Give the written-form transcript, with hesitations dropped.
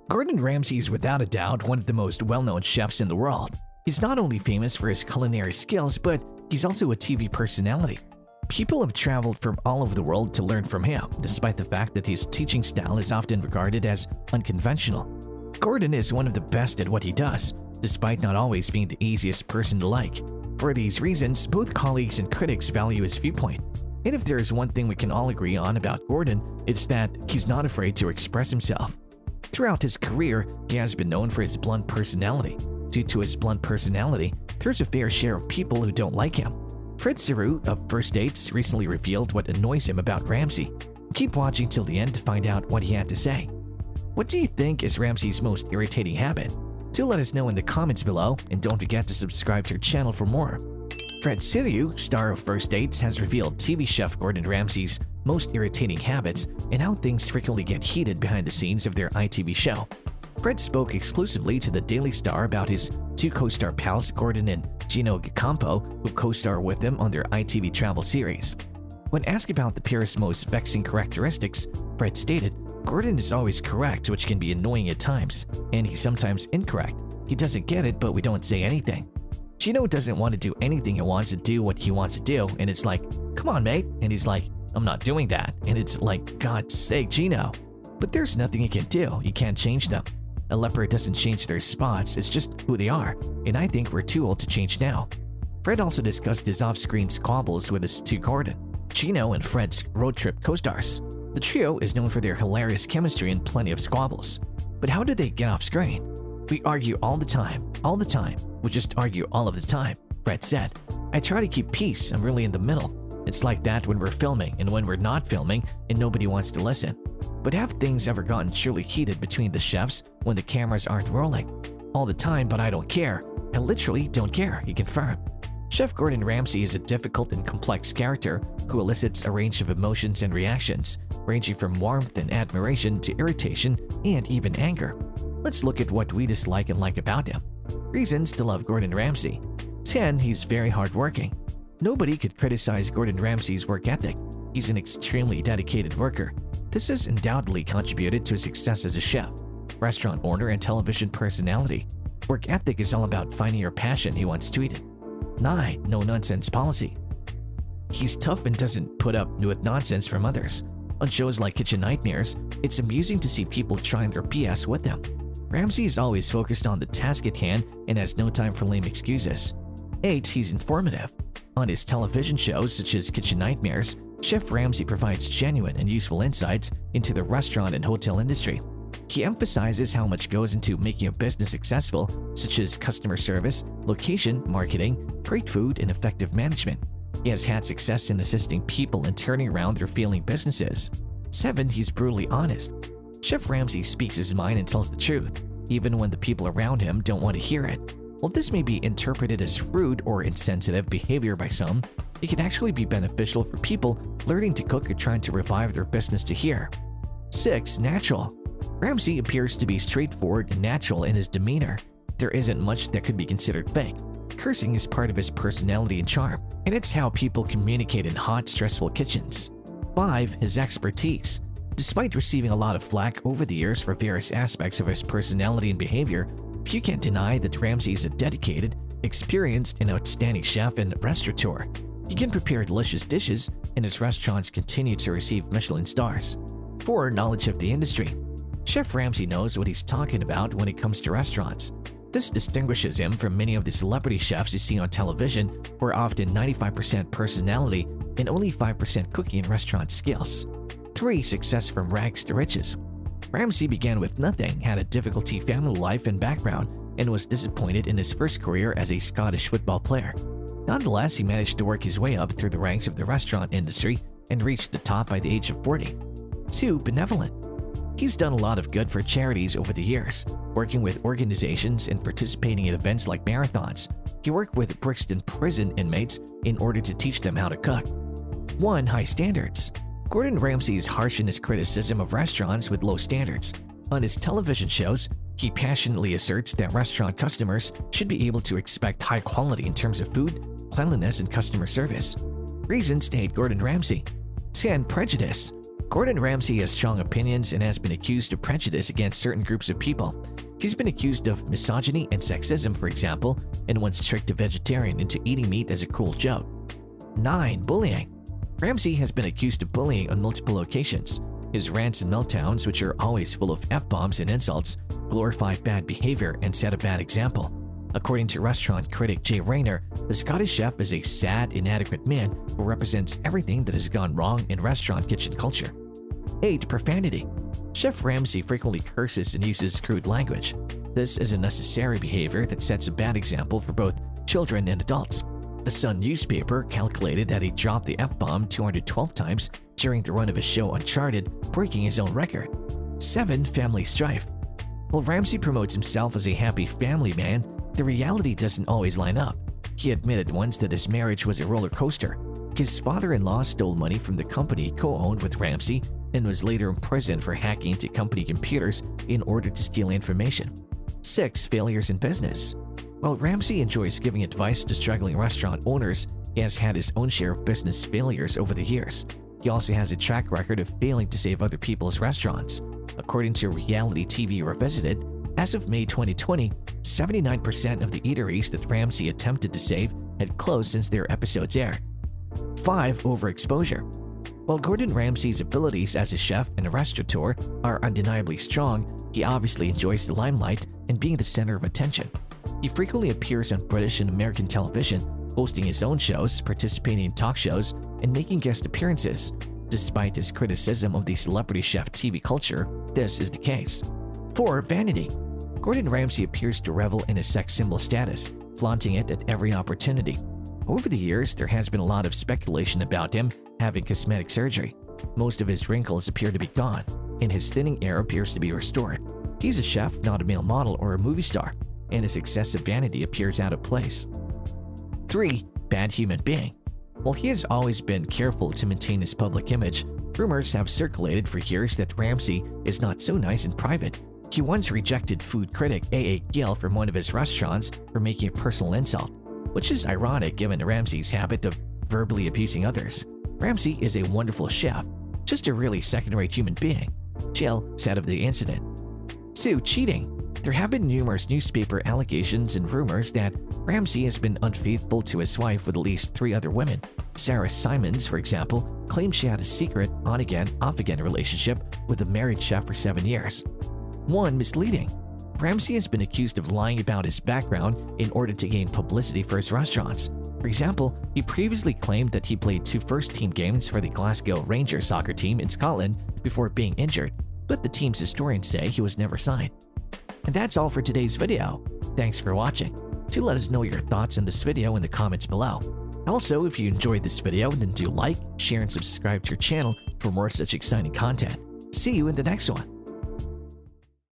Gordon Ramsay is without a doubt one of the most well-known chefs in the world. He's not only famous for his culinary skills, but he's also a TV personality. People have traveled from all over the world to learn from him, despite the fact that his teaching style is often regarded as unconventional. Gordon is one of the best at what he does, despite not always being the easiest person to like. For these reasons, both colleagues and critics value his viewpoint. And if there is one thing we can all agree on about Gordon, it's that he's not afraid to express himself. Throughout his career, he has been known for his blunt personality. Due to his blunt personality, there's a fair share of people who don't like him. Fred Sirieux of First Dates recently revealed what annoys him about Ramsay. Keep watching till the end to find out what he had to say. What do you think is Ramsay's most irritating habit? Do let us know in the comments below, and don't forget to subscribe to our channel for more. Fred Sirieux, star of First Dates, has revealed TV chef Gordon Ramsay's most irritating habits and how things frequently get heated behind the scenes of their ITV show. Fred spoke exclusively to the Daily Star about his two co-star pals Gordon and Gino Gacampo, who co-star with him on their ITV travel series. When asked about the pair's most vexing characteristics, Fred stated, "Gordon is always correct, which can be annoying at times, and he's sometimes incorrect. He doesn't get it, but we don't say anything. Gino doesn't want to do anything he wants to do what he wants to do, and it's like, come on, mate,' and he's like, 'I'm not doing that,' and it's like, 'God's sake, Gino.' But there's nothing you can do, you can't change them. A leopard doesn't change their spots, it's just who they are, and I think we're too old to change now." Fred also discussed his off-screen squabbles with his two Gordon, Gino and Fred's road trip co-stars. The trio is known for their hilarious chemistry and plenty of squabbles. But how do they get off screen? "We argue all the time, we just argue all of the time," Fred said. "I try to keep peace, I'm really in the middle. It's like that when we're filming and when we're not filming and nobody wants to listen." But have things ever gotten truly heated between the chefs when the cameras aren't rolling? "All the time, but I don't care. I literally don't care," he confirmed. Chef Gordon Ramsay is a difficult and complex character who elicits a range of emotions and reactions, ranging from warmth and admiration to irritation and even anger. Let's look at what we dislike and like about him. Reasons to love Gordon Ramsay. 10. He's very hardworking. Nobody could criticize Gordon Ramsay's work ethic. He's an extremely dedicated worker. This has undoubtedly contributed to his success as a chef, restaurant owner, and television personality. Work ethic is all about finding your passion, he once tweeted. 9. No-nonsense policy. He's tough and doesn't put up with nonsense from others. On shows like Kitchen Nightmares, it's amusing to see people trying their BS with him. Ramsay is always focused on the task at hand and has no time for lame excuses. 8. He's informative. On his television shows such as Kitchen Nightmares, Chef Ramsay provides genuine and useful insights into the restaurant and hotel industry. He emphasizes how much goes into making a business successful, such as customer service, location, marketing, great food, and effective management. He has had success in assisting people in turning around their failing businesses. 7. He's brutally honest. Chef Ramsay speaks his mind and tells the truth, even when the people around him don't want to hear it. While this may be interpreted as rude or insensitive behavior by some, it can actually be beneficial for people learning to cook or trying to revive their business to hear. 6. Natural. Ramsay appears to be straightforward and natural in his demeanor. There isn't much that could be considered fake. Cursing is part of his personality and charm, and it's how people communicate in hot, stressful kitchens. 5. His expertise. Despite receiving a lot of flack over the years for various aspects of his personality and behavior, few can't deny that Ramsay is a dedicated, experienced, and outstanding chef and restaurateur. He can prepare delicious dishes, and his restaurants continue to receive Michelin stars. 4. Knowledge of the industry. Chef Ramsay knows what he's talking about when it comes to restaurants. This distinguishes him from many of the celebrity chefs you see on television, who are often 95% personality and only 5% cooking and restaurant skills. 3. Success from rags to riches. Ramsay began with nothing, had a difficulty family life and background, and was disappointed in his first career as a Scottish football player. Nonetheless, he managed to work his way up through the ranks of the restaurant industry and reached the top by the age of 40. 2. Benevolent. He's done a lot of good for charities over the years, working with organizations and participating in events like marathons. He worked with Brixton prison inmates in order to teach them how to cook. 1. High standards. Gordon Ramsay is harsh in his criticism of restaurants with low standards. On his television shows, he passionately asserts that restaurant customers should be able to expect high quality in terms of food, cleanliness, and customer service. Reasons to hate Gordon Ramsay. 10. Prejudice. Gordon Ramsay has strong opinions and has been accused of prejudice against certain groups of people. He's been accused of misogyny and sexism, for example, and once tricked a vegetarian into eating meat as a cruel joke. 9. Bullying. Ramsay has been accused of bullying on multiple occasions. His rants and meltdowns, which are always full of F-bombs and insults, glorify bad behavior and set a bad example. According to restaurant critic Jay Rayner, the Scottish chef is a sad, inadequate man who represents everything that has gone wrong in restaurant kitchen culture. 8. Profanity. Chef Ramsay frequently curses and uses crude language. This is a necessary behavior that sets a bad example for both children and adults. The Sun newspaper calculated that he dropped the F-bomb 212 times during the run of his show Uncharted, breaking his own record. 7. Family strife. While Ramsay promotes himself as a happy family man, the reality doesn't always line up. He admitted once that his marriage was a roller coaster. His father-in-law stole money from the company co-owned with Ramsay and was later imprisoned for hacking into company computers in order to steal information. 6. Failures in business. While Ramsay enjoys giving advice to struggling restaurant owners, he has had his own share of business failures over the years. He also has a track record of failing to save other people's restaurants. According to Reality TV Revisited, as of May 2020, 79% of the eateries that Ramsay attempted to save had closed since their episodes aired. 5. Overexposure. While Gordon Ramsay's abilities as a chef and a restaurateur are undeniably strong, he obviously enjoys the limelight and being the center of attention. He frequently appears on British and American television, hosting his own shows, participating in talk shows, and making guest appearances. Despite his criticism of the celebrity chef TV culture, this is the case. 4. Vanity. Gordon Ramsay appears to revel in his sex symbol status, flaunting it at every opportunity. Over the years, there has been a lot of speculation about him having cosmetic surgery. Most of his wrinkles appear to be gone, and his thinning air appears to be restored. He's a chef, not a male model or a movie star, and his excessive vanity appears out of place. 3. Bad human being. While he has always been careful to maintain his public image, rumors have circulated for years that Ramsay is not so nice in private. He once rejected food critic A.A. Gill from one of his restaurants for making a personal insult, which is ironic given Ramsay's habit of verbally abusing others. Ramsay is a wonderful chef, just a really second-rate human being, Gill said of the incident. 2. Cheating. There have been numerous newspaper allegations and rumors that Ramsay has been unfaithful to his wife with at least 3 other women. Sarah Simons, for example, claimed she had a secret on-again, off-again relationship with a married chef for 7 years. 1. Misleading. Ramsay has been accused of lying about his background in order to gain publicity for his restaurants. For example, he previously claimed that he played 2 first-team games for the Glasgow Rangers soccer team in Scotland before being injured, but the team's historians say he was never signed. And that's all for today's video. Thanks for watching. Do let us know your thoughts on this video in the comments below. Also, if you enjoyed this video, then do like, share, and subscribe to our channel for more such exciting content. See you in the next one.